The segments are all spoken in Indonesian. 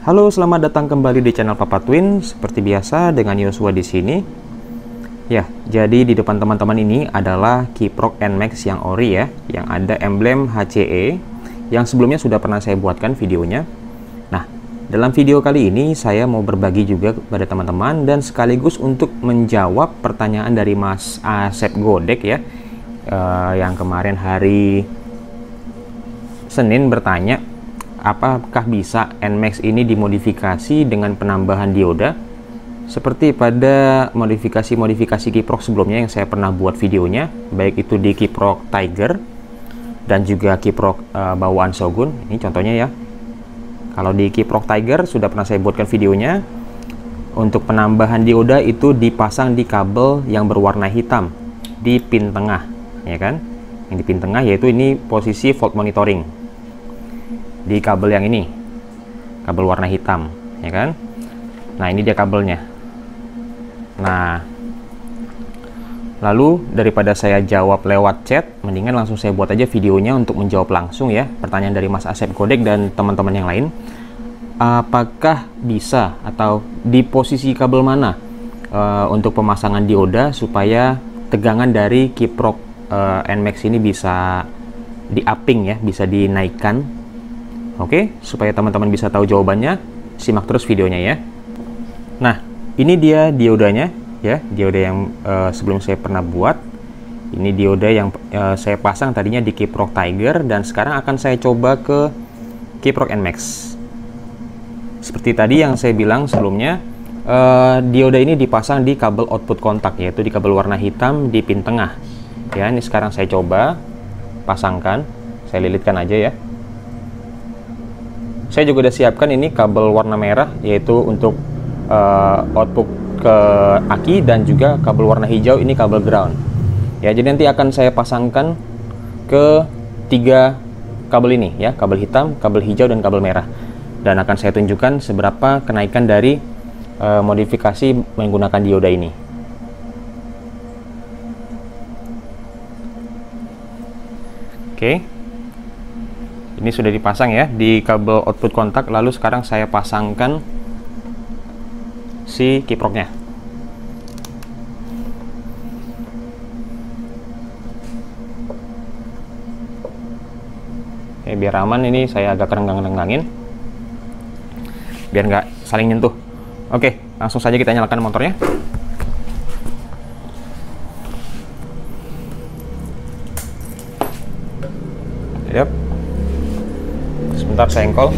Halo, selamat datang kembali di channel Papa Twin. Seperti biasa dengan Yosua di sini. Ya, jadi di depan teman-teman ini adalah Kiprok NMAX yang ori ya, yang ada emblem HCE yang sebelumnya sudah pernah saya buatkan videonya. Nah, dalam video kali ini saya mau berbagi juga kepada teman-teman dan sekaligus untuk menjawab pertanyaan dari Mas Asep Godek ya, yang kemarin hari Senin bertanya, apakah bisa NMAX ini dimodifikasi dengan penambahan dioda seperti pada modifikasi Kiprok sebelumnya yang saya pernah buat videonya, baik itu di Kiprok Tiger dan juga Kiprok bawaan Shogun. Ini contohnya ya. Kalau di Kiprok Tiger sudah pernah saya buatkan videonya. Untuk penambahan dioda itu dipasang di kabel yang berwarna hitam di pin tengah, ya kan? Yang di pin tengah yaitu ini posisi volt monitoring. Di kabel yang ini, kabel warna hitam, ya kan? Nah, ini dia kabelnya. Nah, lalu daripada saya jawab lewat chat, mendingan langsung saya buat aja videonya untuk menjawab langsung ya pertanyaan dari Mas Asep Godek dan teman-teman yang lain. Apakah bisa atau di posisi kabel mana untuk pemasangan dioda supaya tegangan dari Kiprok NMAX ini bisa di-upping ya, bisa dinaikkan? Oke, supaya teman-teman bisa tahu jawabannya, simak terus videonya ya. Nah, ini dia diodanya ya, dioda yang sebelum saya pernah buat. Ini dioda yang saya pasang tadinya di Kiprok Tiger dan sekarang akan saya coba ke Kiprok NMAX. Seperti tadi yang saya bilang sebelumnya, dioda ini dipasang di kabel output kontak, yaitu di kabel warna hitam di pin tengah. Ya, ini sekarang saya coba pasangkan, saya lilitkan aja ya. Saya juga udah siapkan ini kabel warna merah, yaitu untuk output ke aki, dan juga kabel warna hijau ini kabel ground. Ya, jadi nanti akan saya pasangkan ke 3 kabel ini ya, kabel hitam, kabel hijau, dan kabel merah. Dan akan saya tunjukkan seberapa kenaikan dari modifikasi menggunakan dioda ini. Oke. Ini sudah dipasang ya di kabel output kontak, lalu sekarang saya pasangkan si kiproknya. Oke, biar aman ini saya agak renggang-renggangin biar nggak saling nyentuh. Oke, langsung saja kita nyalakan motornya. Yap. Sebentar saya engkol.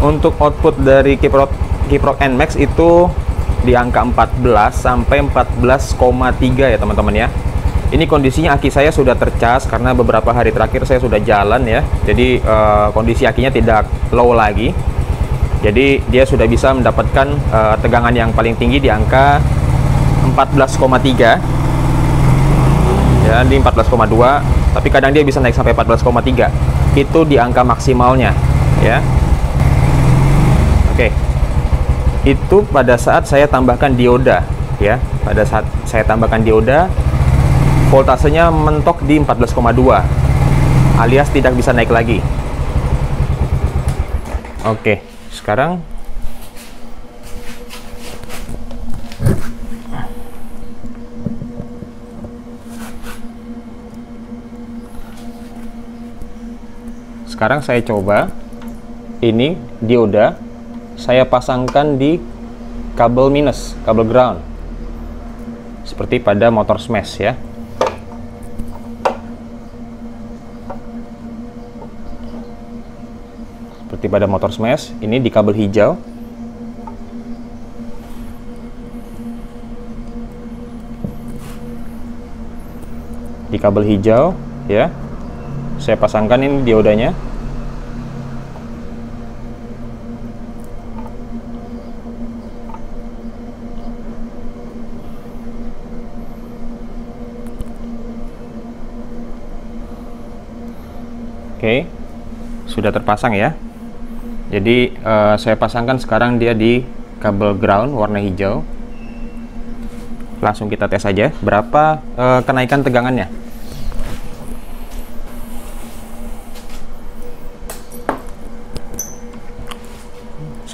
Untuk output dari Kiprok NMAX itu di angka 14 sampai 14,3 ya teman-teman ya. Ini kondisinya aki saya sudah tercas karena beberapa hari terakhir saya sudah jalan ya. Jadi kondisi akinya tidak low lagi. Jadi dia sudah bisa mendapatkan tegangan yang paling tinggi di angka 14,3. Ya, di 14,2, tapi kadang dia bisa naik sampai 14,3. Itu di angka maksimalnya ya. Oke, itu pada saat saya tambahkan dioda ya. Pada saat saya tambahkan dioda, voltasenya mentok di 14,2 alias tidak bisa naik lagi. Oke, sekarang saya coba ini dioda saya pasangkan di kabel minus, kabel ground, seperti pada motor smash ya. Seperti pada motor smash, ini di kabel hijau. Di kabel hijau ya, saya pasangkan ini diodanya. Oke, sudah terpasang ya. Jadi saya pasangkan sekarang dia di kabel ground warna hijau. Langsung kita tes aja berapa kenaikan tegangannya.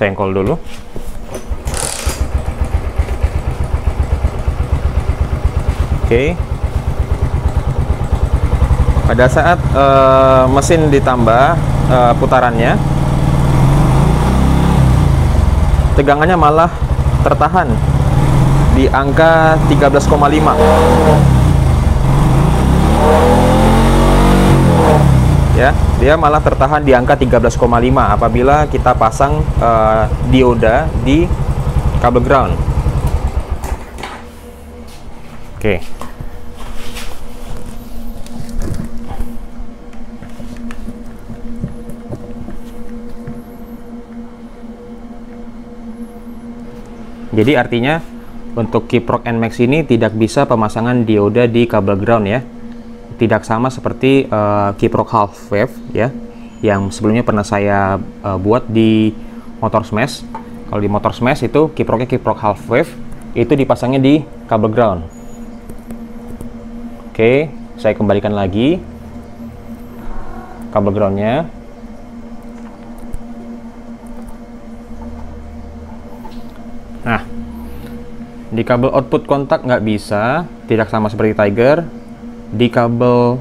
senggol dulu. Oke. Pada saat mesin ditambah putarannya, tegangannya malah tertahan di angka 13,5. Ya, dia malah tertahan di angka 13,5 apabila kita pasang dioda di kabel ground. Oke. Jadi artinya untuk Kiprok NMAX ini tidak bisa pemasangan dioda di kabel ground ya. Tidak sama seperti Kiprok half wave ya, yang sebelumnya pernah saya buat di motor smash. Kalau di motor smash itu Kiproknya Kiprok half wave, itu dipasangnya di kabel ground. Oke, saya kembalikan lagi kabel groundnya. Nah, di kabel output kontak nggak bisa, tidak sama seperti Tiger. Di kabel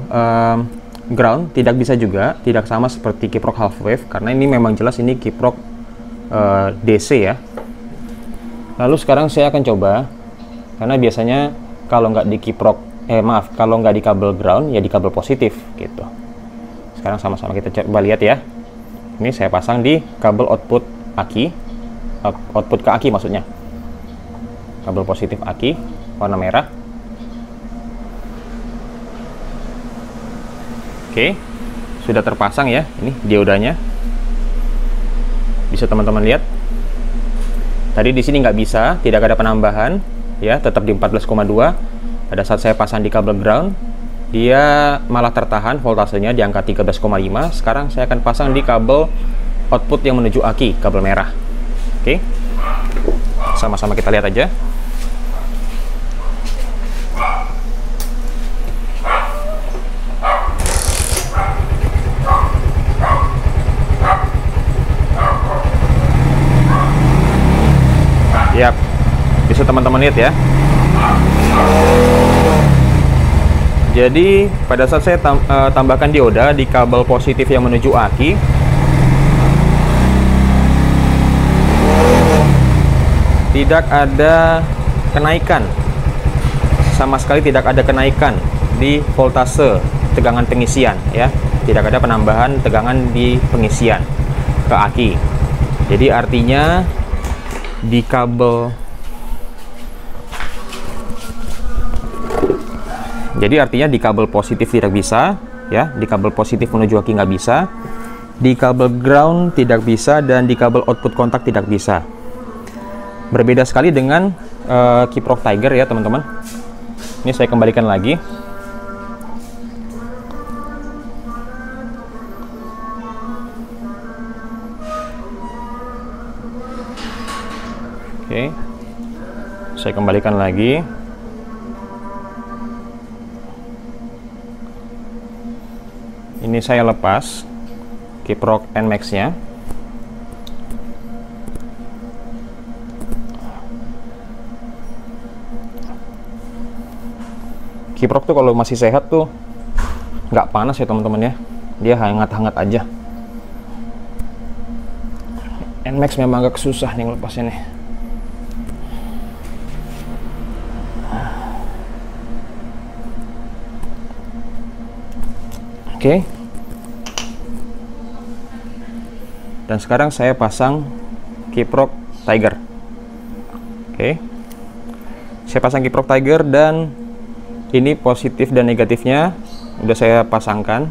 ground tidak bisa juga, tidak sama seperti Kiprok half wave, karena ini memang jelas ini Kiprok DC ya. Lalu sekarang saya akan coba, karena biasanya kalau nggak di Kiprok, kalau nggak di kabel ground ya di kabel positif gitu. Sekarang sama-sama kita coba lihat ya. Ini saya pasang di kabel output aki, output ke aki maksudnya. Kabel positif aki warna merah. Oke, sudah terpasang ya. Ini diodanya. Bisa teman-teman lihat. Tadi di sini nggak bisa, tidak ada penambahan, ya, tetap di 14,2. Pada saat saya pasang di kabel ground, dia malah tertahan voltasenya di angka 13,5. Sekarang saya akan pasang di kabel output yang menuju aki, kabel merah. Oke, sama-sama kita lihat aja. Yap, bisa teman-teman lihat ya. Jadi pada saat saya tambahkan dioda di kabel positif yang menuju aki, tidak ada kenaikan, sama sekali tidak ada kenaikan di voltase tegangan pengisian ya, tidak ada penambahan tegangan di pengisian ke aki. Jadi artinya di kabel, di kabel positif tidak bisa ya, di kabel positif menuju aki nggak bisa, di kabel ground tidak bisa, dan di kabel output kontak tidak bisa. Berbeda sekali dengan Kiprok Tiger ya teman-teman. Ini saya kembalikan lagi. Oke, saya kembalikan lagi. Ini saya lepas Kiprok NMAX-nya. Kiprok tuh kalau masih sehat tuh nggak panas ya teman-teman ya, dia hangat-hangat aja. NMAX memang agak susah nih ngelepasnya nih. Oke. Dan sekarang saya pasang Kiprok Tiger. Oke. Saya pasang Kiprok Tiger, dan ini positif dan negatifnya udah saya pasangkan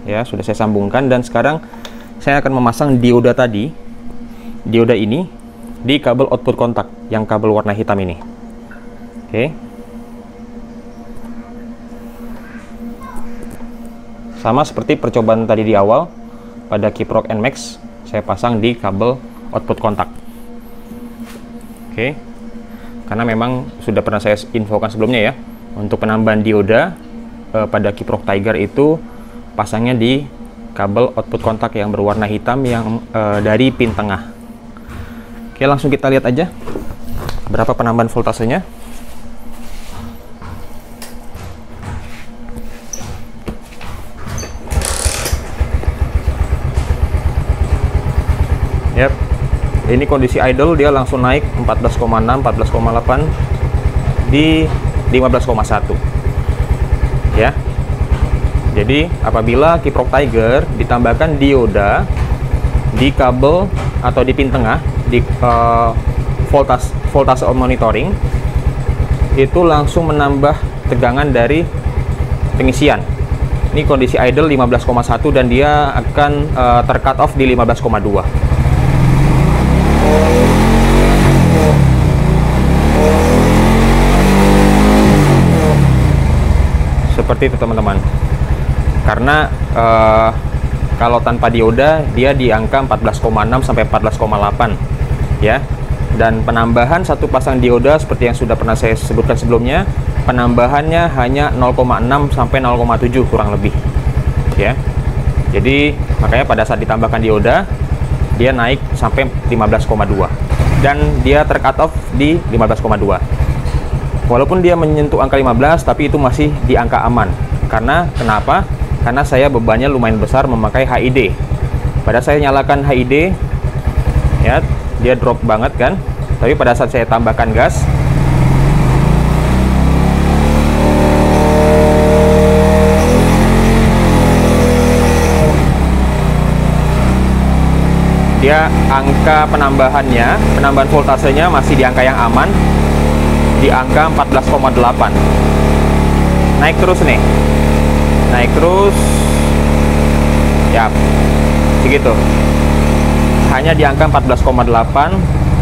ya, sudah saya sambungkan, dan sekarang saya akan memasang dioda tadi, dioda ini di kabel output kontak yang kabel warna hitam ini. Oke. Sama seperti percobaan tadi di awal pada Kiprok NMAX, saya pasang di kabel output kontak. Oke. Karena memang sudah pernah saya infokan sebelumnya ya, untuk penambahan dioda pada Kiprok Tiger itu pasangnya di kabel output kontak yang berwarna hitam yang dari pin tengah. Oke, langsung kita lihat aja berapa penambahan voltasenya. Yap, ini kondisi idle, dia langsung naik 14,6, 14,8 di 15,1 ya. Jadi apabila Kiprok Tiger ditambahkan dioda di kabel atau di pin tengah di voltase monitoring, itu langsung menambah tegangan dari pengisian. Ini kondisi idle 15,1 dan dia akan tercut off di 15,2. Seperti itu teman-teman. Karena kalau tanpa dioda dia di angka 14,6 sampai 14,8 ya. Dan penambahan satu pasang dioda seperti yang sudah pernah saya sebutkan sebelumnya, penambahannya hanya 0,6 sampai 0,7 kurang lebih ya. Jadi makanya pada saat ditambahkan dioda dia naik sampai 15,2 dan dia tercut off di 15,2. Walaupun dia menyentuh angka 15, tapi itu masih di angka aman. Karena kenapa? Karena saya bebannya lumayan besar memakai HID. Pada saya nyalakan HID, ya, dia drop banget kan. Tapi pada saat saya tambahkan gas, dia angka penambahan voltasenya masih di angka yang aman, di angka 14,8. Naik terus nih, naik terus ya, segitu, hanya di angka 14,8,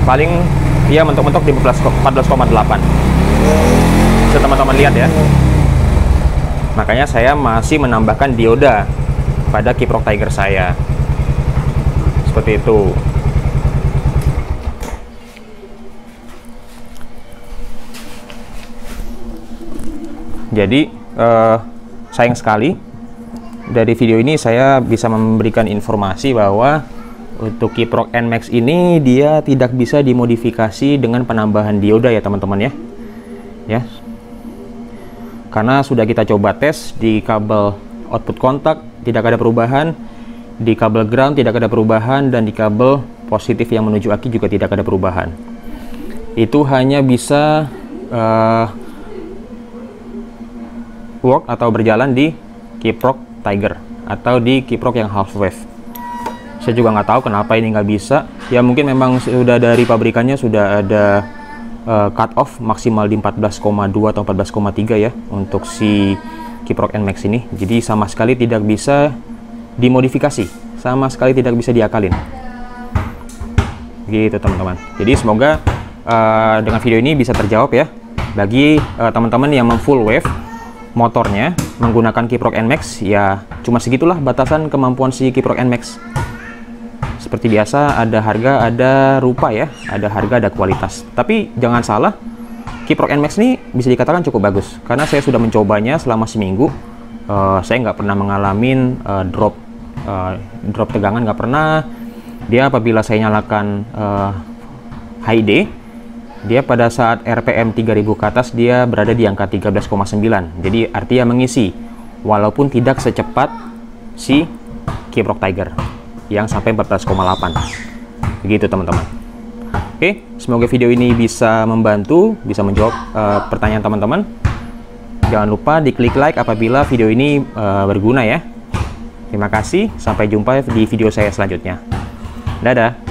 paling ya mentok-mentok di 14,8. Bisa teman-teman lihat ya. Makanya saya masih menambahkan dioda pada Kiprok Tiger saya, seperti itu. Jadi sayang sekali dari video ini saya bisa memberikan informasi bahwa untuk Kiprok NMAX ini dia tidak bisa dimodifikasi dengan penambahan dioda ya teman-teman ya. Ya. Karena sudah kita coba tes di kabel output kontak tidak ada perubahan, di kabel ground tidak ada perubahan, dan di kabel positif yang menuju aki juga tidak ada perubahan. Itu hanya bisa work atau berjalan di Kiprok Tiger atau di Kiprok yang half wave. Saya juga nggak tahu kenapa ini nggak bisa. Ya mungkin memang sudah dari pabrikannya sudah ada cut off maksimal di 14,2 atau 14,3 ya untuk si Kiprok NMAX ini. Jadi sama sekali tidak bisa dimodifikasi, sama sekali tidak bisa diakalin. Gitu teman-teman. Jadi semoga dengan video ini bisa terjawab ya bagi teman-teman yang full wave motornya menggunakan Kiprok NMAX. Ya cuma segitulah batasan kemampuan si Kiprok NMAX. Seperti biasa ada harga ada rupa ya, ada harga ada kualitas. Tapi jangan salah, Kiprok NMAX ini bisa dikatakan cukup bagus karena saya sudah mencobanya selama seminggu. Saya nggak pernah mengalami drop tegangan, nggak pernah. Dia apabila saya nyalakan HID, dia pada saat RPM 3000 ke atas dia berada di angka 13,9. Jadi artinya mengisi walaupun tidak secepat si Kiprok Tiger yang sampai 14,8. Begitu teman-teman. Oke, semoga video ini bisa membantu, bisa menjawab pertanyaan teman-teman. Jangan lupa diklik like apabila video ini berguna ya. Terima kasih, sampai jumpa di video saya selanjutnya. Dadah.